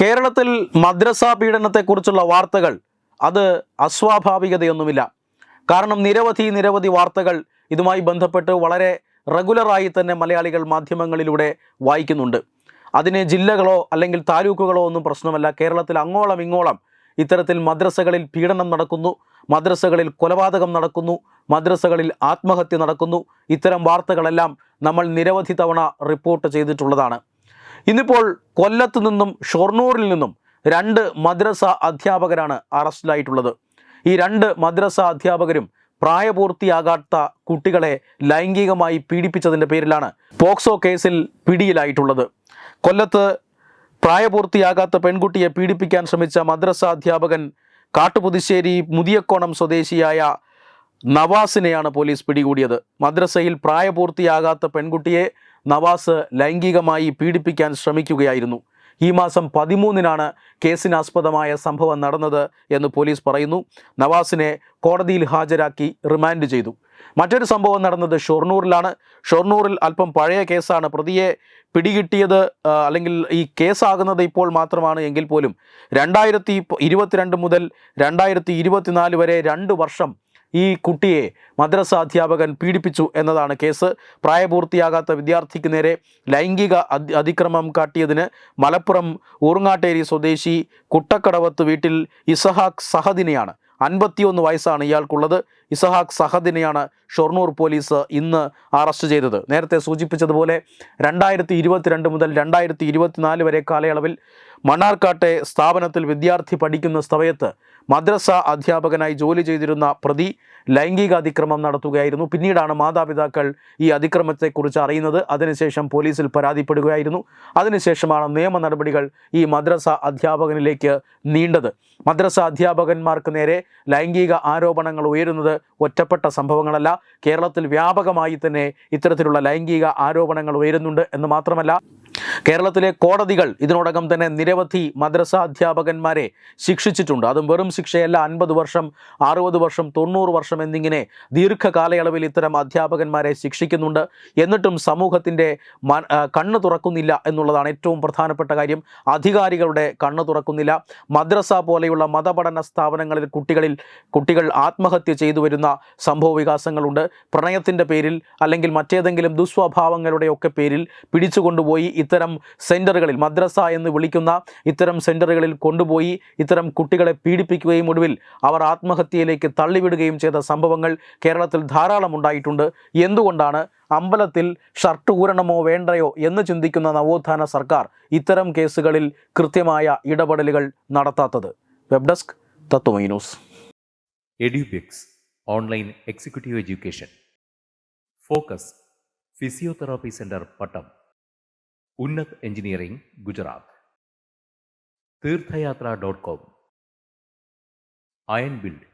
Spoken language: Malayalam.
കേരളത്തിൽ മദ്രസ പീഡനത്തെക്കുറിച്ചുള്ള വാർത്തകൾ അത് അസ്വാഭാവികതയൊന്നുമില്ല. കാരണം നിരവധി വാർത്തകൾ ഇതുമായി ബന്ധപ്പെട്ട് വളരെ റെഗുലറായി തന്നെ മലയാളികൾ മാധ്യമങ്ങളിലൂടെ വായിക്കുന്നുണ്ട്. അതിന് ജില്ലകളോ അല്ലെങ്കിൽ താലൂക്കുകളോ ഒന്നും പ്രശ്നമല്ല. കേരളത്തിൽ അങ്ങോളം ഇങ്ങോളം ഇത്തരത്തിൽ മദ്രസകളിൽ പീഡനം നടക്കുന്നു, മദ്രസകളിൽ കൊലപാതകം നടക്കുന്നു, മദ്രസകളിൽ ആത്മഹത്യ നടക്കുന്നു. ഇത്തരം വാർത്തകളെല്ലാം നമ്മൾ നിരവധി തവണ റിപ്പോർട്ട് ചെയ്തിട്ടുള്ളതാണ്. ഇന്നിപ്പോൾ കൊല്ലത്ത് നിന്നും ഷൊർണൂരിൽ നിന്നും 2 മദ്രസ അധ്യാപകരാണ് അറസ്റ്റിലായിട്ടുള്ളത്. ഈ 2 മദ്രസ അധ്യാപകരും പ്രായപൂർത്തിയാകാത്ത കുട്ടികളെ ലൈംഗികമായി പീഡിപ്പിച്ചതിൻ്റെ പേരിലാണ് പോക്സോ കേസിൽ പിടിയിലായിട്ടുള്ളത്. കൊല്ലത്ത് പ്രായപൂർത്തിയാകാത്ത പെൺകുട്ടിയെ പീഡിപ്പിക്കാൻ ശ്രമിച്ച മദ്രസ അധ്യാപകൻ കാട്ടുപുതുശ്ശേരി മുതിയക്കോണം സ്വദേശിയായ നവാസിനെയാണ് പോലീസ് പിടികൂടിയത്. മദ്രസയിൽ പ്രായപൂർത്തിയാകാത്ത പെൺകുട്ടിയെ നവാസ് ലൈംഗികമായി പീഡിപ്പിക്കാൻ ശ്രമിക്കുകയായിരുന്നു. ഈ മാസം 13-നാണ് കേസിനാസ്പദമായ സംഭവം നടന്നത് എന്ന് പോലീസ് പറയുന്നു. നവാസിനെ കോടതിയിൽ ഹാജരാക്കി റിമാൻഡ് ചെയ്തു. മറ്റൊരു സംഭവം നടന്നത് ഷൊർണൂരിലാണ്. ഷൊർണൂരിൽ അല്പം പഴയ കേസാണ്. പ്രതിയെ പിടികിട്ടിയത് അല്ലെങ്കിൽ ഈ കേസാകുന്നത് ഇപ്പോൾ മാത്രമാണ് എങ്കിൽ പോലും 2022 മുതൽ 2024 വരെ 2 വർഷം ഈ കുട്ടിയെ മദ്രസ അധ്യാപകൻ പീഡിപ്പിച്ചു എന്നതാണ് കേസ്. പ്രായപൂർത്തിയാകാത്ത വിദ്യാർത്ഥിക്ക് നേരെ ലൈംഗിക അതിക്രമം കാട്ടിയതിന് മലപ്പുറം ഊർങ്ങാട്ടേരി സ്വദേശി കുട്ടക്കടവത്ത് വീട്ടിൽ ഇസഹാക്ക് സഹദിനെയാണ്, 51 വയസ്സാണ് ഇയാൾക്കുള്ളത്. ഇസഹാക്ക് സഹദിനെയാണ് ഷൊർണൂർ പോലീസ് ഇന്ന് അറസ്റ്റ് ചെയ്തത്. നേരത്തെ സൂചിപ്പിച്ചതുപോലെ 2022 മുതൽ 2024 വരെ കാലയളവിൽ മണ്ണാർക്കാട്ടെ സ്ഥാപനത്തിൽ വിദ്യാർത്ഥി പഠിക്കുന്ന സമയത്ത് മദ്രസ അധ്യാപകനായി ജോലി ചെയ്തിരുന്ന പ്രതി ലൈംഗിക അതിക്രമം നടത്തുകയായിരുന്നു. പിന്നീടാണ് മാതാപിതാക്കൾ ഈ അതിക്രമത്തെക്കുറിച്ച് അറിയുന്നത്. അതിനുശേഷം പോലീസിൽ പരാതിപ്പെടുകയായിരുന്നു. അതിനുശേഷമാണ് നിയമ നടപടികൾ ഈ മദ്രസ അധ്യാപകനിലേക്ക് നീണ്ടത്. മദ്രസ അധ്യാപകന്മാർക്ക് നേരെ ലൈംഗിക ആരോപണങ്ങൾ ഉയരുന്നത് ഒറ്റപ്പെട്ട സംഭവങ്ങളല്ല. കേരളത്തിൽ വ്യാപകമായി തന്നെ ഇത്തരത്തിലുള്ള ലൈംഗിക ആരോപണങ്ങൾ ഉയരുന്നുണ്ട് എന്ന് മാത്രമല്ല, കേരളത്തിലെ കോടതികൾ ഇതിനോടകം തന്നെ നിരവധി മദ്രസ അധ്യാപകന്മാരെ ശിക്ഷിച്ചിട്ടുണ്ട്. അതും വെറും ശിക്ഷയല്ല, 50 വർഷം, 60 വർഷം, 90 വർഷം എന്നിങ്ങനെ ദീർഘകാലയളവിൽ ഇത്തരം അധ്യാപകന്മാരെ ശിക്ഷിക്കുന്നുണ്ട്. എന്നിട്ടും സമൂഹത്തിൻ്റെ കണ്ണ് തുറക്കുന്നില്ല എന്നുള്ളതാണ് ഏറ്റവും പ്രധാനപ്പെട്ട കാര്യം. അധികാരികളുടെ കണ്ണ് തുറക്കുന്നില്ല. മദ്രസ പോലെയുള്ള മതപഠന സ്ഥാപനങ്ങളിൽ കുട്ടികൾ ആത്മഹത്യ ചെയ്തു വരുന്ന സംഭവ വികാസങ്ങളുണ്ട്. പ്രണയത്തിൻ്റെ പേരിൽ അല്ലെങ്കിൽ മറ്റേതെങ്കിലും ദുസ്വഭാവങ്ങളുടെയൊക്കെ പേരിൽ പിടിച്ചുകൊണ്ടുപോയി ഇത്തരം സെൻ്ററുകളിൽ, മദ്രസ എന്ന് വിളിക്കുന്ന ഇത്തരം സെൻ്ററുകളിൽ കൊണ്ടുപോയി ഇത്തരം കുട്ടികളെ പീഡിപ്പിക്കുകയും ഒടുവിൽ അവർ ആത്മഹത്യയിലേക്ക് തള്ളിവിടുകയും ചെയ്ത സംഭവങ്ങൾ കേരളത്തിൽ ധാരാളം ഉണ്ടായിട്ടുണ്ട്. എന്തുകൊണ്ടാണ് അമ്പലത്തിൽ ഷർട്ട് ഊരണമോ വേണ്ടയോ എന്ന് ചിന്തിക്കുന്ന നവോത്ഥാന സർക്കാർ ഇത്തരം കേസുകളിൽ കൃത്യമായ ഇടപെടലുകൾ നടത്താത്തത്? Web desk Tatwamayi news. Edubix online executive education. Focus physiotherapy centre Pattom. Unnat engineering Gujarat. തീർത്ഥയാത്ര.com. Iron build